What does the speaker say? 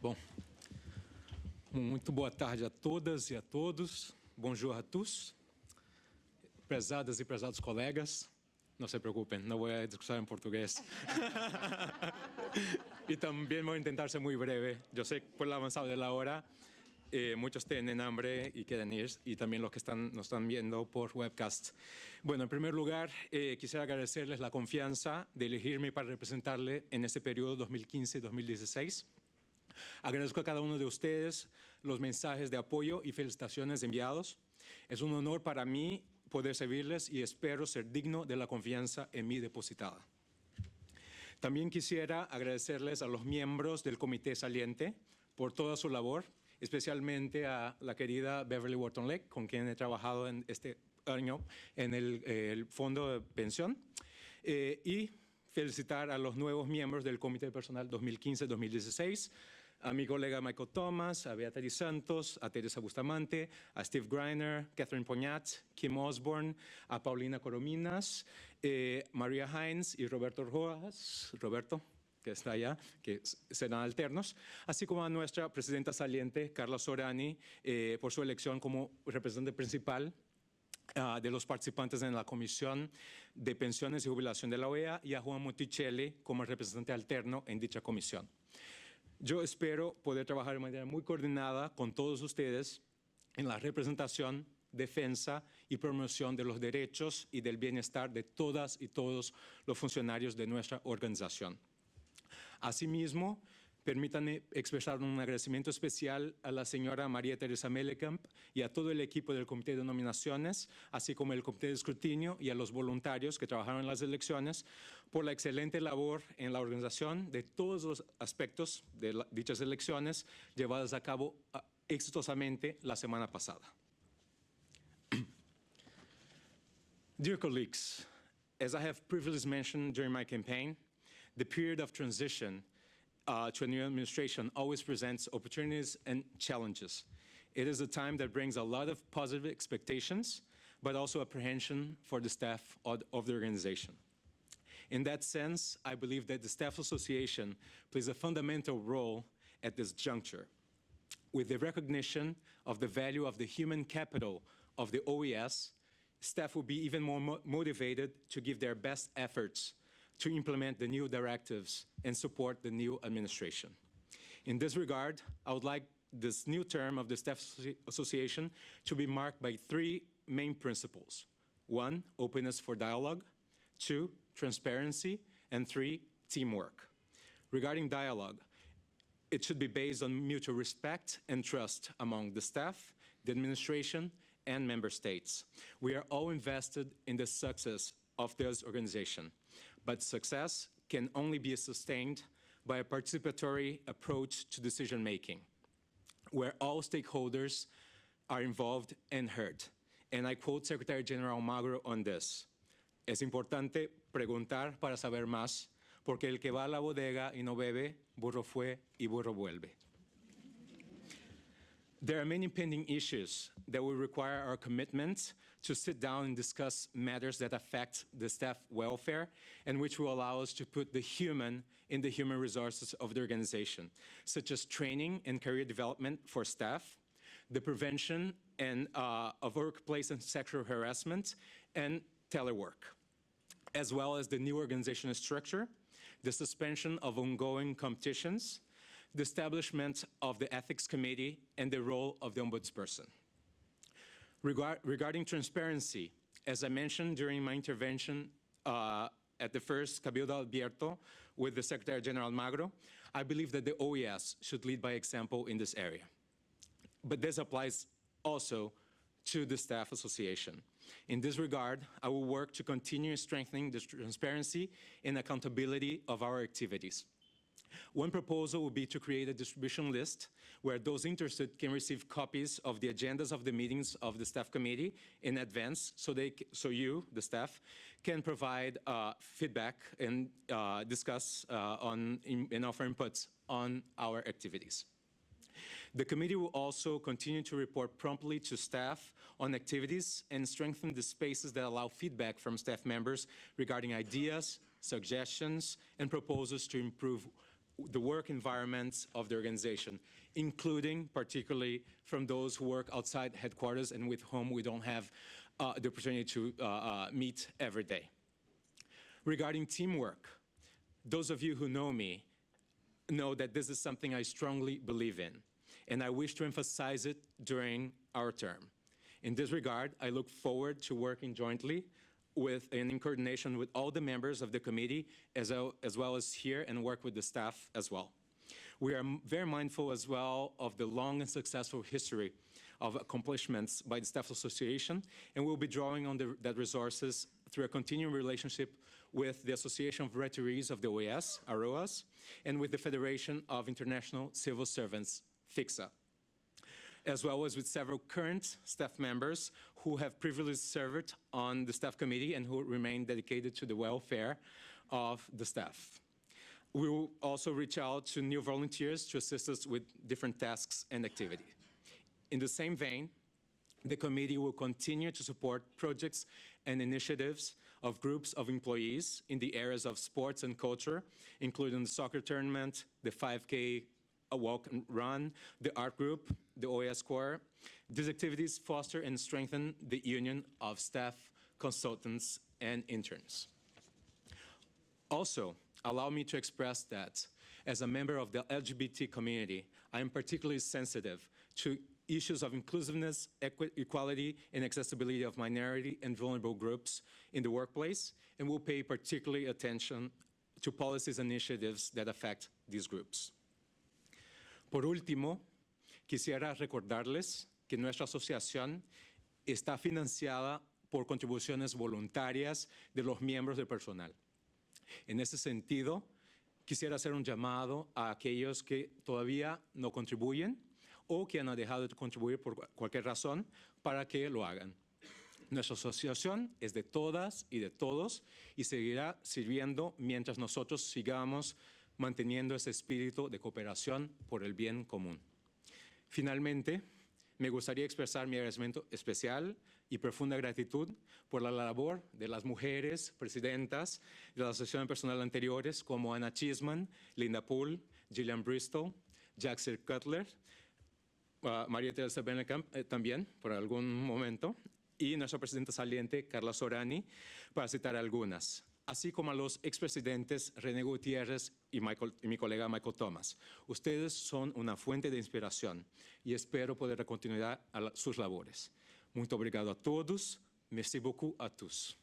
Bom, muito boa tarde a todas e a todos. Bonjour a tous. Prezadas y prezados colegas, no se preocupen, no voy a discursar en portugués. Y también voy a intentar ser muy breve. Yo sé que por el avanzado de la hora, muchos tienen hambre y quieren ir, y también los que nos están viendo por webcast. Bueno, en primer lugar, quisiera agradecerles la confianza de elegirme para representarle en este periodo 2015-2016. Agradezco a cada uno de ustedes los mensajes de apoyo y felicitaciones enviados. Es un honor para mí poder servirles y espero ser digno de la confianza en mí depositada. También quisiera agradecerles a los miembros del Comité Saliente por toda su labor, especialmente a la querida Beverly Wharton-Lake, con quien he trabajado en este año en el Fondo de Pensión, y felicitar a los nuevos miembros del Comité de Personal 2015-2016, a mi colega Michael Thomas, a Beatriz Santos, a Teresa Bustamante, a Steve Greiner, Catherine Poñat, Kim Osborne, a Paulina Corominas, María Hines y Roberto Rojas, Roberto, que está allá, que serán alternos, así como a nuestra presidenta saliente, Carla Sorani, por su elección como representante principal de los participantes en la Comisión de Pensiones y Jubilación de la OEA, y a Juan Monticelli como representante alterno en dicha comisión. Yo espero poder trabajar de manera muy coordinada con todos ustedes en la representación, defensa y promoción de los derechos y del bienestar de todas y todos los funcionarios de nuestra organización. Asimismo, permítanme expresar un agradecimiento especial a la señora María Teresa Mellekamp y a todo el equipo del Comité de Nominaciones, así como el Comité de Escrutinio y a los voluntarios que trabajaron en las elecciones, por la excelente labor en la organización de todos los aspectos de dichas elecciones llevadas a cabo exitosamente la semana pasada. Dear colleagues, as I have previously mentioned during my campaign, the period of transition to a new administration always presents opportunities and challenges. It is a time that brings a lot of positive expectations, but also apprehension for the staff of the organization. In that sense, I believe that the Staff Association plays a fundamental role at this juncture. With the recognition of the value of the human capital of the OES, staff will be even more motivated to give their best efforts to implement the new directives and support the new administration. In this regard, I would like this new term of the Staff Association to be marked by three main principles. 1, openness for dialogue. 2, transparency. And 3, teamwork. Regarding dialogue, it should be based on mutual respect and trust among the staff, the administration, and member states. We are all invested in the success of this organization, but success can only be sustained by a participatory approach to decision-making, where all stakeholders are involved and heard. And I quote Secretary General Almagro on this: "Es importante preguntar para saber más, porque el que va a la bodega y no bebe, burro fue y burro vuelve." There are many pending issues that will require our commitment to sit down and discuss matters that affect the staff welfare and which will allow us to put the human in the human resources of the organization, such as training and career development for staff, the prevention of workplace and sexual harassment, and telework, as well as the new organizational structure, the suspension of ongoing competitions, the establishment of the Ethics Committee, and the role of the Ombudsperson. Regarding transparency, as I mentioned during my intervention at the first Cabildo Abierto with the Secretary General Almagro, I believe that the OES should lead by example in this area. But this applies also to the Staff Association. In this regard, I will work to continue strengthening the transparency and accountability of our activities. One proposal would be to create a distribution list where those interested can receive copies of the agendas of the meetings of the staff committee in advance, so you, the staff, can provide feedback and discuss and offer inputs on our activities. The committee will also continue to report promptly to staff on activities and strengthen the spaces that allow feedback from staff members regarding ideas, suggestions, and proposals to improve the work environments of the organization, including particularly from those who work outside headquarters and with whom we don't have the opportunity to meet every day. Regarding teamwork, those of you who know me know that this is something I strongly believe in, and I wish to emphasize it during our term. In this regard, I look forward to working jointly with and in coordination with all the members of the committee, as well as here, and work with the staff as well. We are very mindful as well of the long and successful history of accomplishments by the Staff Association, and we'll be drawing on that resources through a continuing relationship with the Association of Retirees of the OAS, AROAS, and with the Federation of International Civil Servants, FICSA, as well as with several current staff members who have previously served on the staff committee and who remain dedicated to the welfare of the staff. We will also reach out to new volunteers to assist us with different tasks and activities. In the same vein, the committee will continue to support projects and initiatives of groups of employees in the areas of sports and culture, including the soccer tournament, the 5K walk and run, the art group, the OAS Corps. These activities foster and strengthen the union of staff, consultants, and interns. Also, allow me to express that as a member of the LGBT community, I am particularly sensitive to issues of inclusiveness, equality, and accessibility of minority and vulnerable groups in the workplace, and will pay particular attention to policies and initiatives that affect these groups. Por último, quisiera recordarles que nuestra asociación está financiada por contribuciones voluntarias de los miembros del personal. En ese sentido, quisiera hacer un llamado a aquellos que todavía no contribuyen o que han dejado de contribuir por cualquier razón para que lo hagan. Nuestra asociación es de todas y de todos y seguirá sirviendo mientras nosotros sigamos manteniendo ese espíritu de cooperación por el bien común. Finalmente, me gustaría expresar mi agradecimiento especial y profunda gratitud por la labor de las mujeres presidentas de la Asociación de Personal anteriores como Anna Chisman, Linda Poole, Gillian Bristol, Jaxer Cutler, María Teresa Benecamp también por algún momento, y nuestra presidenta saliente, Carla Sorani, para citar algunas, así como a los expresidentes René Gutiérrez y mi colega Michael Thomas. Ustedes son una fuente de inspiración y espero poder dar continuidad a sus labores. Muito obrigado a todos. Merci beaucoup a tous.